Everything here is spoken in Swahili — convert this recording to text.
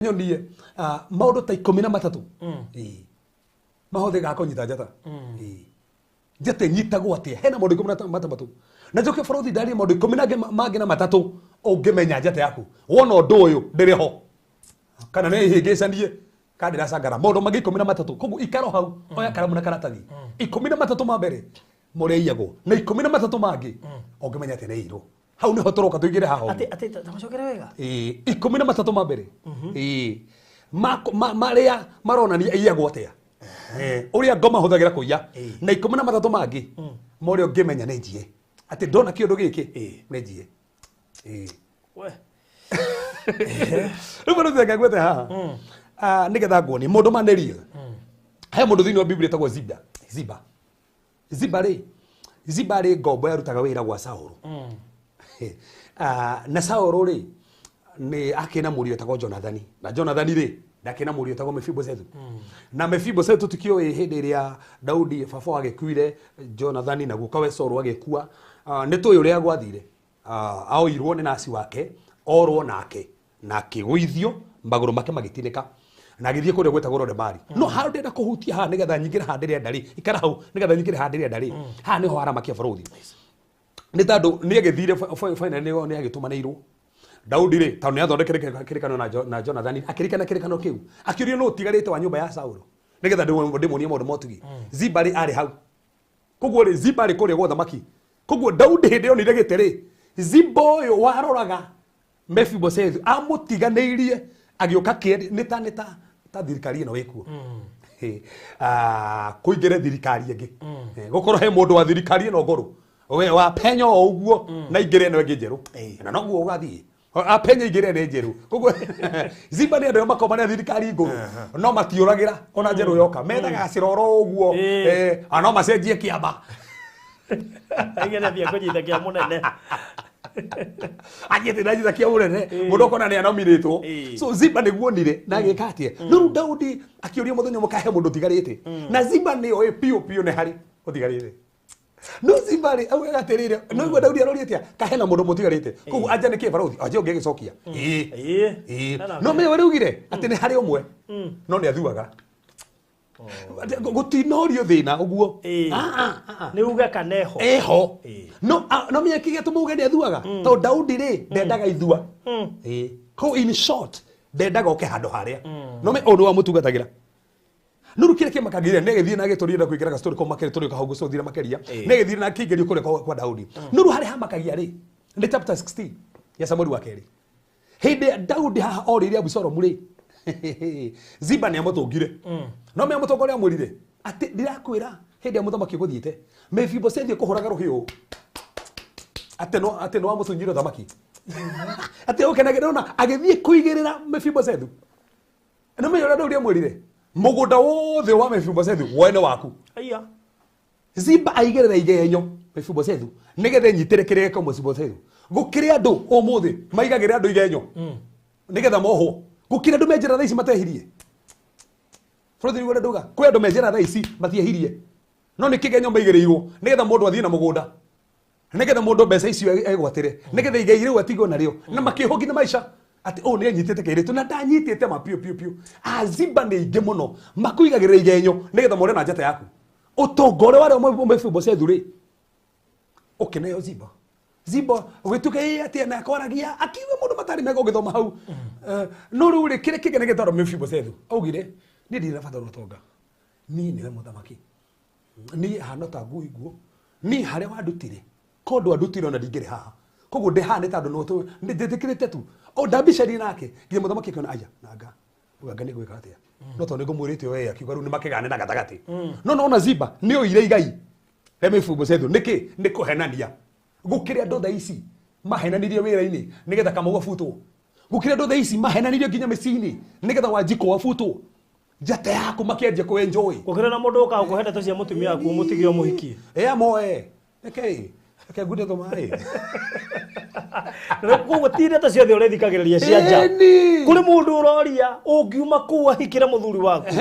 Nyonie maundu ta 13 mahothe ga konyita njata njate nyitagwo atia hena maundu 13 na njoke borothi ndari maundu 10 mangi na matatu ungimenya njata yaku wona undu uyu ndiri ho kana ne hingicanie kandi ndacangara maundu mangi 13 koguo ikaro hau oya karamu na karatathi 13 ma mbere muriiyagwo na 13 mangi ungimenya ati ni iro hau niho turoka tuigire haho ati tamacokera wega 13 ma mbere maria maronania iyagwo atia uria ngoma huthagira kuiya na 13 mangi morio ngimenya ni njie ati ndona kiundu giki ni njie we rumo ndenga gwete haha nigetha nguoni mundu manerie he mundu thini wa Biblia tagwo Ziba ri ngombo yarutaga wira gwa Saulu na Saulu ri ni akina murio tagwo Jonathani na Jonathani ri ndakina murio tagwo Mephibosethu na Mephibosethu tukio hindi iria Daudi baba agikuire Jonathani na gukawe Saulu agikua ni tuyi uria gwathire aoirwo ni nasi wake orwo nake na kiguithio maguru make magitinika na githie kuria gwetagwo Lodebari no ha ndenda kuhutia ha nigetha nyingire ha ndiria ndari ikara hau nigetha nyingire ha ndiria ndari ha niho haramakia borothi ni tandu ni agithire final ni agitumanirwo Daudi ri tanu ni athondekere kirikano na Jonathani akirikana kirikano kiu akiurio no tigarite wa nyumba ya Saulu nigetha ndimunie maundu motugi Ziba ri ari hau koguo ri Ziba ri kuria gwa thamaki koguo Daudi hindi yo nire gitiri Ziba uyu waroraga Mephibosethu amutiganeirie agioka nita ta thirikari ino wikuo kuingire thirikari ingi gukorwo he mundu wa thirikari ino ngoru we wa penyo o uguo na ingire ino ingi njeru na noguo ugathie a penyo ingire ne njeru koguo Ziba ni andu makomania thirikari nguru no matiuragira ona njeru yoka methaga ciroro uguo no macenjie kiamba aigana bia kunyita kia munene anyete najitha kia urene mundu kona ni anominatwo so Ziba niguonire na agikatie no Daudi akiuria muthenya mukahe mundu tigarite na Ziba ni oi pio ne hari utigarite no Ziba ri au agatirire no igwa Daudi aroria atia kahena mundu mutigarite koguo anja ni ki barathi anja ungi gicokia no me warugire ati ni hari umwe no ni athuaga gutinorio thina uguo ni uga kaneho eho no me kige tumuge ni athuaga to Daudi ri ndendaga ithua ko in short ndendaga oke hando haria no me onu wa mutugatagira nurukire ke makagire negethie na giturie na kuigera story ko makere turi kahungu so thira makeria negethie na kigerio kure kwa Daudi nuru hari ha makagia ri ni chapter 16 ya Samueli wa keri hindi Daudi ha orire Abusalomu ri Ziba ni amutungire no me amutongoria amurire ati ndirakwira hindi amuthamaki guthiite Mephibosethu kuhuraga ruhiu ati no amutunyire thamaki ati ukenagire ona agithie kuigirira Mephibosethu no me yora Daudi amurire mugunda wothe wa Mephibosethu wene waku aya Ziba aigirira igenyo Mephibosethu nigethe nyitire kireko Mephibosethu gukire andu umuthi maigagire andu igenyo nigetha moho gukire andu menjera thaa ici matehirie borothi wona nduga kwi andu menjera thaa ici matiehirie no ni kigenyo maigirirwo nigetha mundu athie na mugunda nigetha mundu mbeca icio egwatire nigetha igeire watigwo nario na makihogi na maisha ati ni anyitite kairitu na ndanyitite mapio Ziba ni ingi muno makuigagirira igenyo nigetha more na njata yaku utongore wari Mephibosethu ri ukineyo Ziba ugituke ati na akoragia akiwe mundu matari mega ugithoma hau no ru ri kire kigene gitaro Mephibosethu augire ni ndira fataro tonga ni ni muthamaki ni hano ta nguo ni hare wandutire kondu andutire ona ndingire haha koguo ndi haha ni tandu no tu nditikirite tu o ndambicari nake nginya muthamaki kana aya nanga uga ni gwika atia no to ni ngumurite we akiuga ru ni makigane na gatagati no na Ziba ni oire igai Mephibosethu niki ni kuhenania gukire andu thaa ici mahenanirie wira-ini nigetha kamau gabutwo gukire andu thaa ici mahenanirie nginya micini nigetha wanjiko wabutwo njata yaku makianjia ku enjoy gukire na mundu uka kuhenda to cia mutumia aku mutigio muhiki moe eke ngune to mai koguo tire ta ciothe urethikagiriria cia nja kuri mundu uroria ungiuma kuu ahikire muthuri waku